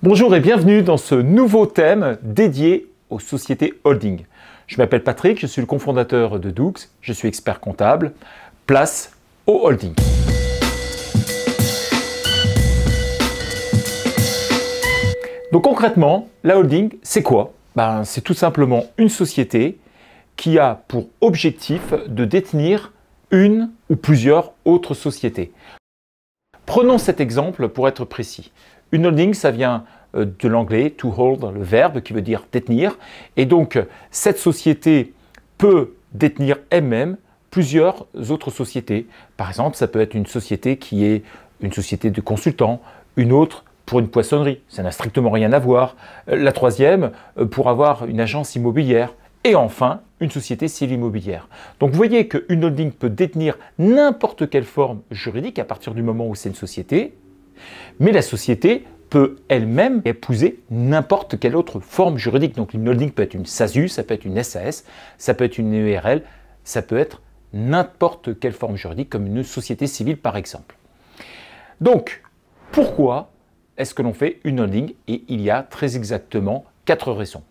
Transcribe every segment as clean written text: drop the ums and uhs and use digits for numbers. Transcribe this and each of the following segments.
Bonjour et bienvenue dans ce nouveau thème dédié aux sociétés holding. Je m'appelle Patrick, je suis le cofondateur de Doux, je suis expert comptable. Place au holding. Donc concrètement, la holding, c'est quoi? C'est tout simplement une société qui a pour objectif de détenir une ou plusieurs autres sociétés. Prenons cet exemple pour être précis. Une holding, ça vient de l'anglais to hold, le verbe qui veut dire détenir. Et donc, cette société peut détenir elle-même plusieurs autres sociétés. Par exemple, ça peut être une société qui est une société de consultants, une autre pour une poissonnerie. Ça n'a strictement rien à voir. La troisième pour avoir une agence immobilière. Et enfin, une société civile immobilière. Donc vous voyez qu'une holding peut détenir n'importe quelle forme juridique à partir du moment où c'est une société, mais la société peut elle-même épouser n'importe quelle autre forme juridique. Donc une holding peut être une SASU, ça peut être une SAS, ça peut être une EURL, ça peut être n'importe quelle forme juridique comme une société civile par exemple. Donc pourquoi est-ce que l'on fait une holding? Et il y a très exactement 4 raisons.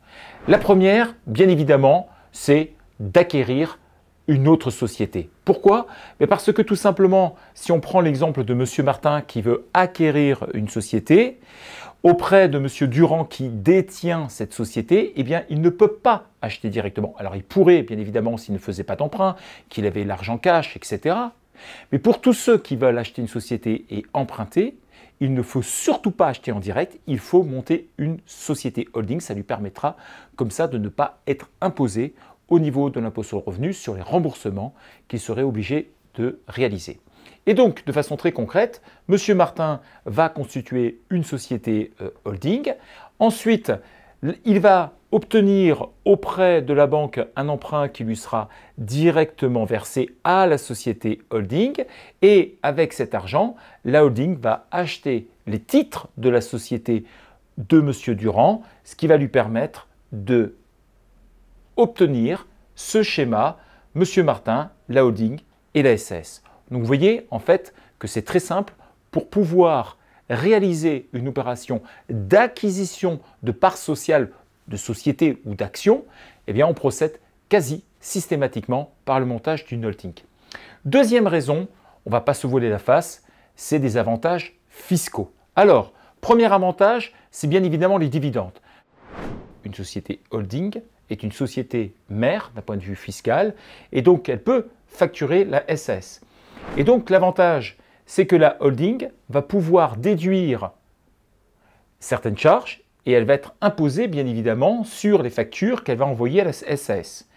La première, bien évidemment, c'est d'acquérir une autre société. Pourquoi? Parce que tout simplement, si on prend l'exemple de M. Martin qui veut acquérir une société, auprès de M. Durand qui détient cette société, eh bien, il ne peut pas acheter directement. Alors, il pourrait, bien évidemment, s'il ne faisait pas d'emprunt, qu'il avait l'argent cash, etc. Mais pour tous ceux qui veulent acheter une société et emprunter, il ne faut surtout pas acheter en direct, il faut monter une société holding. Ça lui permettra comme ça de ne pas être imposé au niveau de l'impôt sur le revenu sur les remboursements qu'il serait obligé de réaliser. Et donc, de façon très concrète, M. Martin va constituer une société holding. Ensuite, il va obtenir auprès de la banque un emprunt qui lui sera directement versé à la société holding. Et avec cet argent, la holding va acheter les titres de la société de M. Durand, ce qui va lui permettre de obtenir ce schéma, M. Martin, la holding et la SAS. Donc vous voyez en fait que c'est très simple pour pouvoir réaliser une opération d'acquisition de parts sociales de sociétés ou d'actions, eh bien on procède quasi systématiquement par le montage d'une holding. Deuxième raison, on ne va pas se voiler la face, c'est des avantages fiscaux. Alors, premier avantage, c'est bien évidemment les dividendes. Une société holding est une société mère d'un point de vue fiscal et donc elle peut facturer la SAS. Et donc l'avantage, c'est que la holding va pouvoir déduire certaines charges et elle va être imposée bien évidemment sur les factures qu'elle va envoyer à la SAS.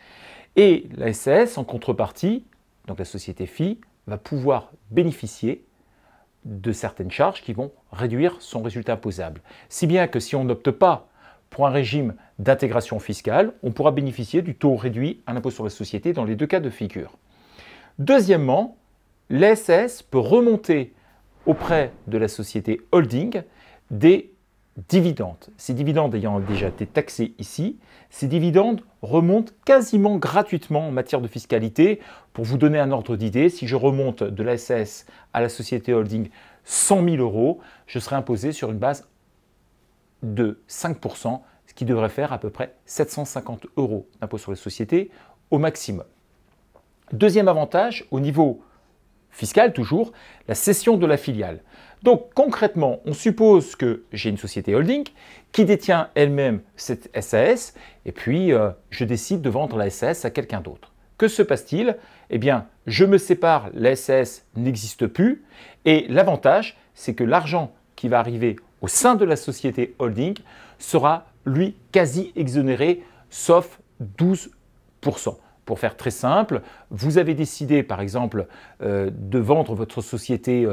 Et la SAS en contrepartie, donc la société fille, va pouvoir bénéficier de certaines charges qui vont réduire son résultat imposable. Si bien que si on n'opte pas pour un régime d'intégration fiscale, on pourra bénéficier du taux réduit à l'impôt sur les sociétés dans les deux cas de figure. Deuxièmement, la SAS peut remonter auprès de la société holding des dividendes. Ces dividendes ayant déjà été taxés ici, ces dividendes remontent quasiment gratuitement en matière de fiscalité. Pour vous donner un ordre d'idée, si je remonte de la SAS à la société holding 100 000 €, je serai imposé sur une base de 5%, ce qui devrait faire à peu près 750 € d'impôt sur les sociétés au maximum. Deuxième avantage, au niveau fiscal toujours, la cession de la filiale. Donc concrètement, on suppose que j'ai une société holding qui détient elle-même cette SAS et puis je décide de vendre la SAS à quelqu'un d'autre. Que se passe-t-il? Eh bien, je me sépare, la SAS n'existe plus et l'avantage, c'est que l'argent qui va arriver au sein de la société holding sera, lui, quasi exonéré, sauf 12%. Pour faire très simple, vous avez décidé, par exemple, de vendre votre société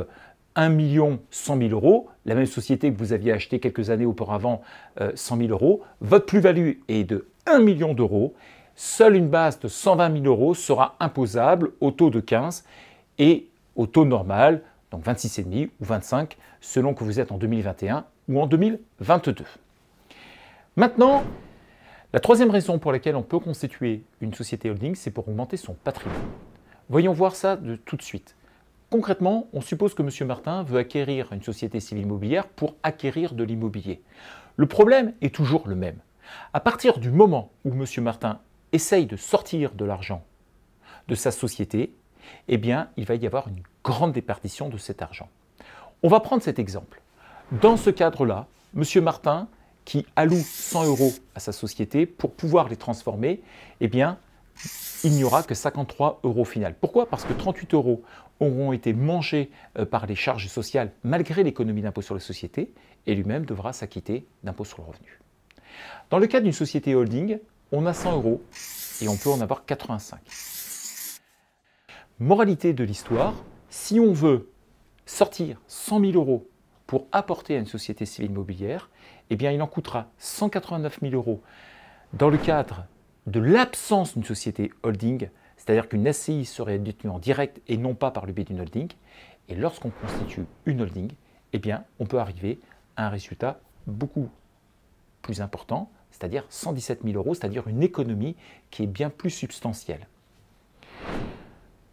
1 100 000 €, la même société que vous aviez acheté quelques années auparavant 100 000 €, votre plus-value est de 1 million d'euros, seule une base de 120 000 € sera imposable au taux de 15 et au taux normal, donc 26,5 ou 25, selon que vous êtes en 2021 ou en 2022. Maintenant, la troisième raison pour laquelle on peut constituer une société holding, c'est pour augmenter son patrimoine. Voyons voir ça de tout de suite. concrètement, on suppose que M. Martin veut acquérir une société civile immobilière pour acquérir de l'immobilier. Le problème est toujours le même. À partir du moment où M. Martin essaye de sortir de l'argent de sa société, eh bien, il va y avoir une grande déperdition de cet argent. On va prendre cet exemple. Dans ce cadre-là, M. Martin, qui alloue 100 € à sa société pour pouvoir les transformer, eh bien, il n'y aura que 53 € au final. Pourquoi? Parce que 38 € auront été mangés par les charges sociales malgré l'économie d'impôt sur les sociétés et lui-même devra s'acquitter d'impôt sur le revenu. Dans le cas d'une société holding, on a 100 € et on peut en avoir 85. Moralité de l'histoire, si on veut sortir 100 000 € pour apporter à une société civile immobilière, eh bien il en coûtera 189 000 € dans le cadre de l'absence d'une société holding, c'est-à-dire qu'une SCI serait détenue en direct et non pas par le biais d'une holding. Et lorsqu'on constitue une holding, eh bien on peut arriver à un résultat beaucoup plus important, c'est-à-dire 117 000 €, c'est-à-dire une économie qui est bien plus substantielle.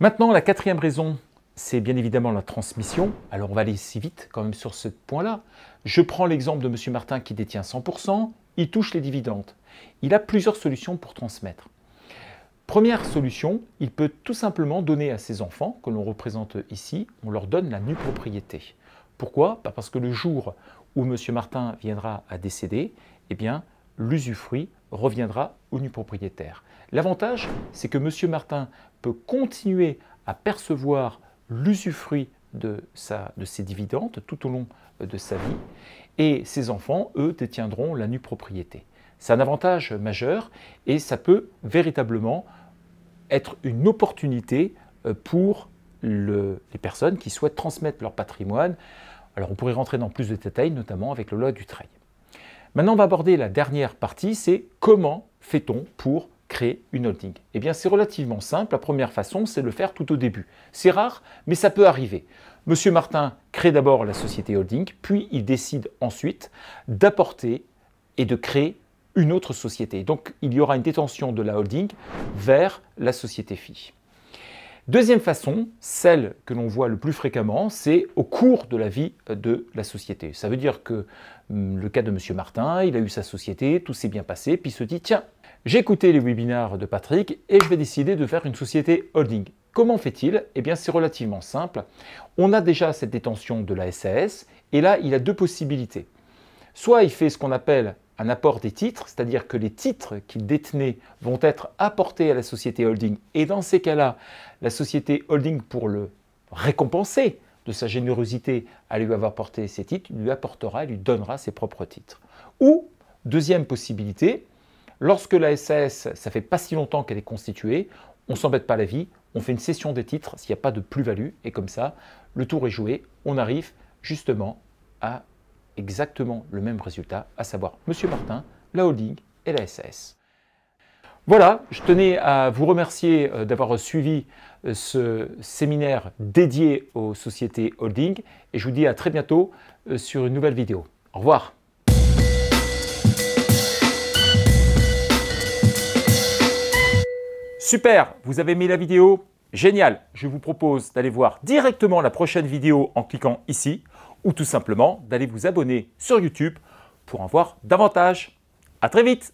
Maintenant, la quatrième raison, c'est bien évidemment la transmission. Alors on va aller si vite quand même sur ce point-là. Je prends l'exemple de M. Martin qui détient 100%, il touche les dividendes. Il a plusieurs solutions pour transmettre. Première solution, il peut tout simplement donner à ses enfants, que l'on représente ici, on leur donne la nue propriété. Pourquoi? Parce que le jour où M. Martin viendra à décéder, eh bien, l'usufruit reviendra au nu propriétaire. L'avantage, c'est que M. Martin peut continuer à percevoir l'usufruit de ses dividendes tout au long de sa vie et ses enfants, eux, détiendront la nue propriété. C'est un avantage majeur et ça peut véritablement être une opportunité pour les personnes qui souhaitent transmettre leur patrimoine. Alors on pourrait rentrer dans plus de détails, notamment avec la loi Dutreil. Maintenant, on va aborder la dernière partie, c'est comment fait-on pour créer une holding? Eh bien, c'est relativement simple. La première façon, c'est de le faire tout au début. C'est rare, mais ça peut arriver. Monsieur Martin crée d'abord la société holding, puis il décide ensuite d'apporter et de créer une autre société. Donc, il y aura une détention de la holding vers la société fille. Deuxième façon, celle que l'on voit le plus fréquemment, c'est au cours de la vie de la société. Ça veut dire que le cas de M. Martin, il a eu sa société, tout s'est bien passé, puis il se dit « Tiens, j'ai écouté les webinaires de Patrick et je vais décider de faire une société holding ». Comment fait-il? Eh bien, c'est relativement simple. On a déjà cette détention de la SAS et là, il a deux possibilités. Soit il fait ce qu'on appelle un apport des titres, c'est-à-dire que les titres qu'il détenait vont être apportés à la société holding et dans ces cas-là, la société holding, pour le récompenser de sa générosité à lui avoir apporté ses titres, lui apportera et lui donnera ses propres titres. Ou, deuxième possibilité, lorsque la SAS, ça fait pas si longtemps qu'elle est constituée, on ne s'embête pas la vie, on fait une cession des titres s'il n'y a pas de plus-value et comme ça, le tour est joué, on arrive justement à exactement le même résultat, à savoir M. Martin, la holding et la SAS. Voilà, je tenais à vous remercier d'avoir suivi ce séminaire dédié aux sociétés holding et je vous dis à très bientôt sur une nouvelle vidéo. Au revoir. Super, vous avez aimé la vidéo? Génial, je vous propose d'aller voir directement la prochaine vidéo en cliquant ici ou tout simplement d'aller vous abonner sur YouTube pour en voir davantage. À très vite!